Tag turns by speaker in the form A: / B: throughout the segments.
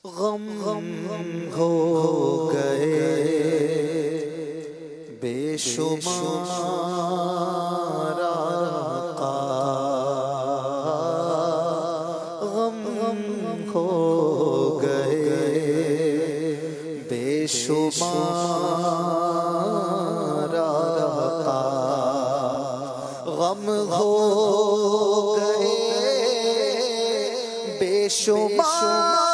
A: غم ہو گئے بے شمار آقا، غم ہو گئے بے شمار آقا، غم ہو گئے بے شمار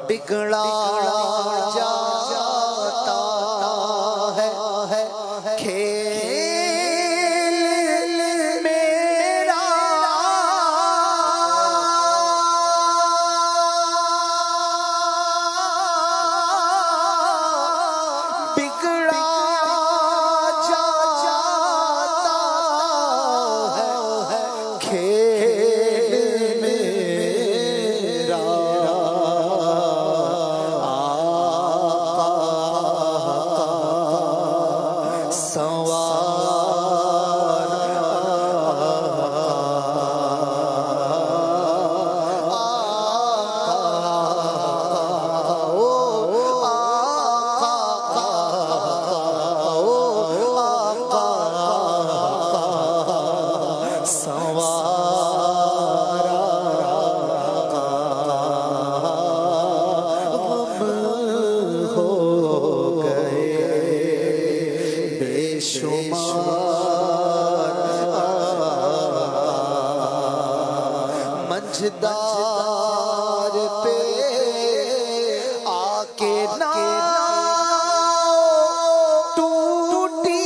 A: بگڑا جاتا ہے کھیل میرا، بگڑا جاتا ہے کھیل میرا، منجھدار پہ آکے ناؤ ٹوٹی،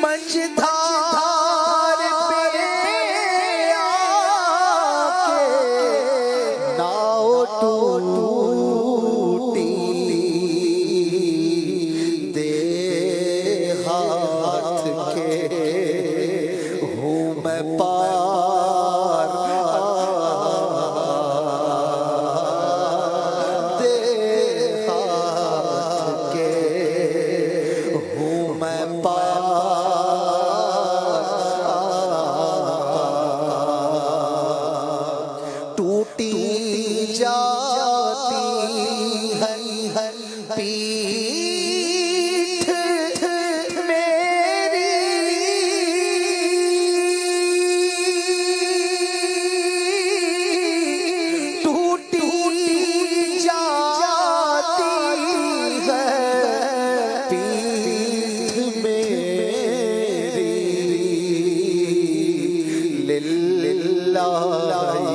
A: منجھدار پہ آکے ناؤ ٹوٹی، ہوں میں پار دے ہاتھ کے، ہوں میں پار، ٹوٹی جاتی ہے پیٹھ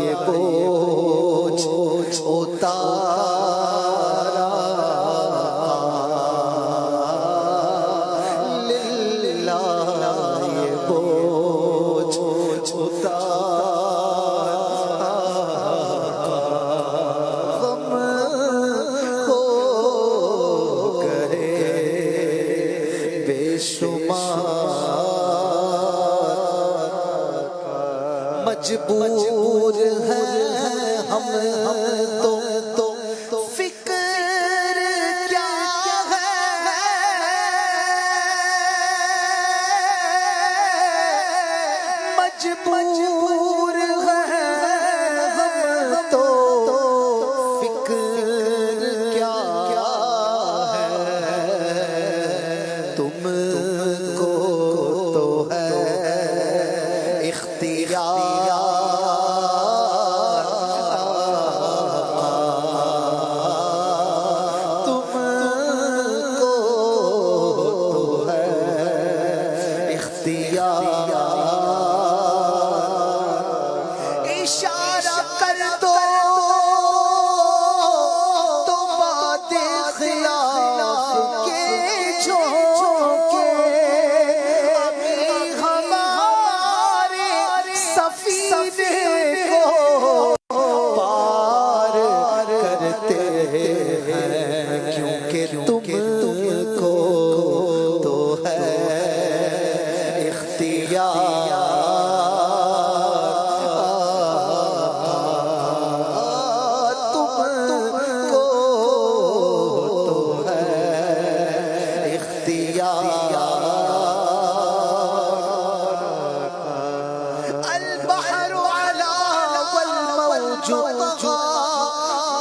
A: یہ بوجھ اتارا، للہ یہ بوجھ اتارا، غم ہو گئے بے شمار، مجبور ہیں ہم تو فکر کیا ہے، مجبور ہیں ہم تو فکر کیا ہے، تم کو تو ہے اختیار اشارہ کر دو تو بات خلاف کے جھونکے ابھی ہمارے سفینے کو پار کرتے ہیں کیونکہ تم کو تو ہے اختیار البحر علا والموج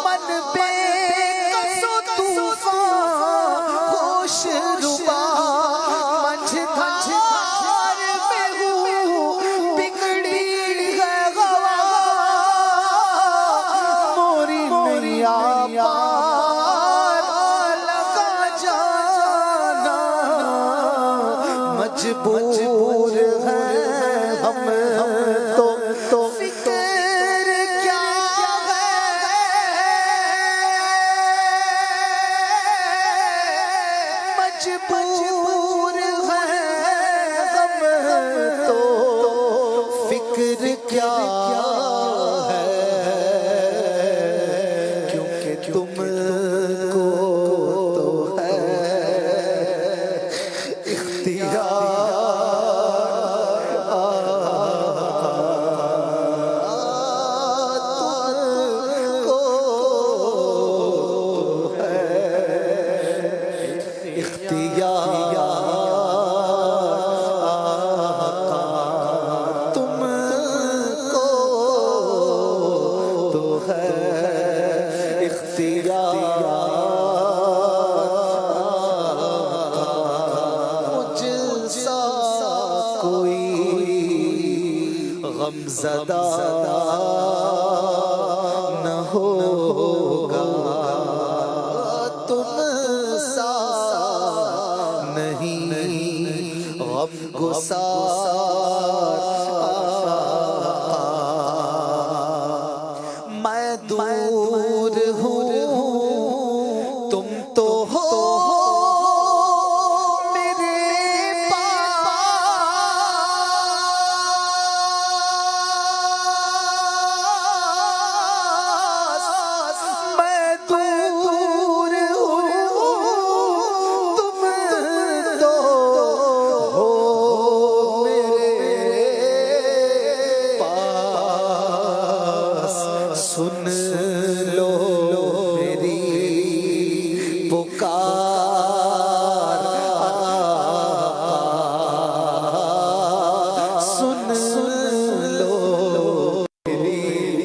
A: من بے کس و طوفان ہوش ربا مجھدار میں ہوں بگڑی ہے گوا موری میاں پار لگا جانا مجبور ہے ہم تو فکر کیا ہے مجبور ہے ہم تو فکر کیا ہے کیونکہ تم کو تو ہے اختیار تم کو تو ہے اختیار مجھ سا کوئی غم زدہ نہ ہوگا تم سا نہیں غم گسار میں دور ہوں تم تو ہو میرے پاس میں دور ہوں تم تو ہو میرے پاس سن لو میری پکار سن لو میری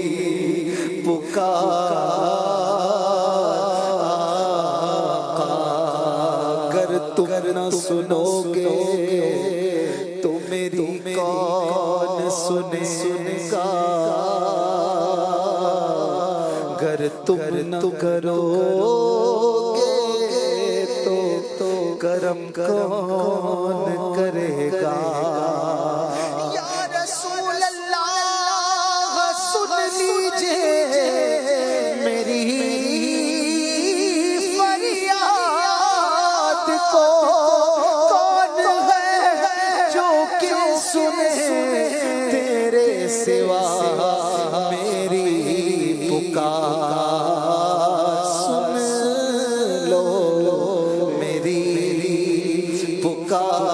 A: پکار اگر تم نہ سنو گے تو میری کون سنے گا اگر تم نہ کرو گے تو کرم کون کرے گا یا رسول اللہ سن لیجئے میری فریاد کو کون ہے جو کہ سنے تیرے سوا میری پکار سن لو میری پکار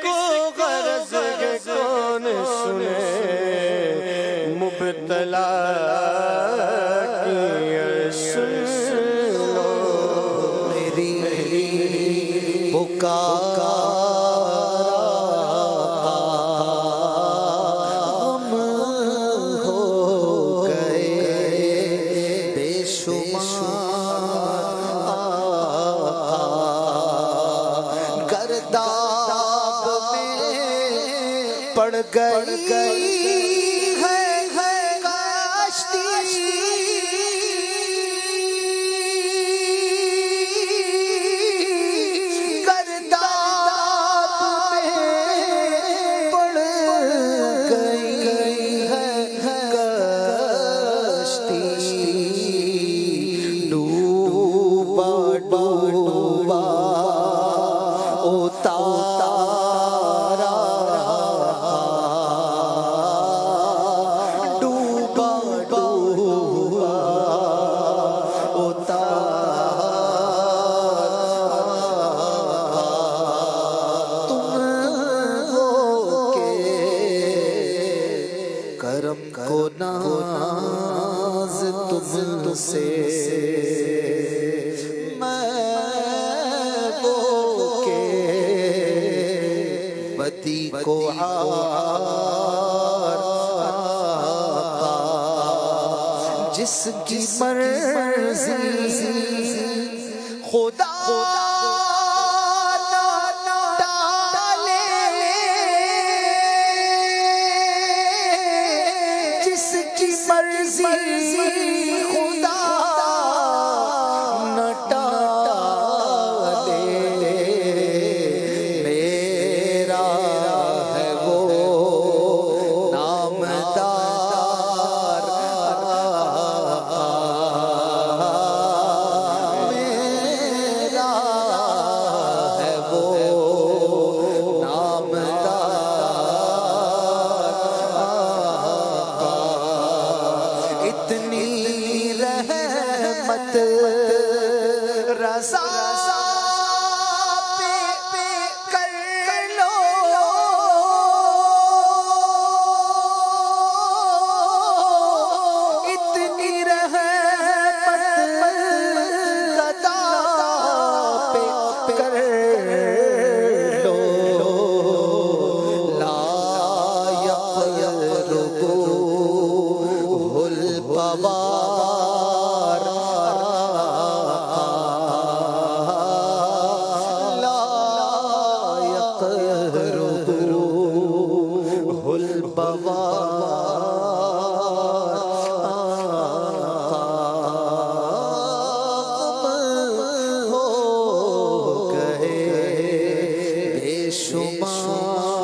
A: کو غرض ہے کون سنے مبتلا کی سن لو میری پکار ہم ہو گئے بے شمار گرداب میں پڑ گئی ہے کشتی گرداب میں پڑ گئی ہے کشتی ڈوبا ڈوبا اتارا ڈوبا ڈوبا اتارا تم ہو کے کرم کو ناز تم سے بدی کو عار جس کی مرضی خدا نہ ڈالے جس کی مرضی خدا نہ ڈالے میرا ہے وہ نامدار میرا ہے وہ نامدار اتنی رحمت رضا پہ کر لو اتنی رحمت رضا پہ کر لو لا يقربوه البوار لا يقربوه البوار ہو گئے بے شمار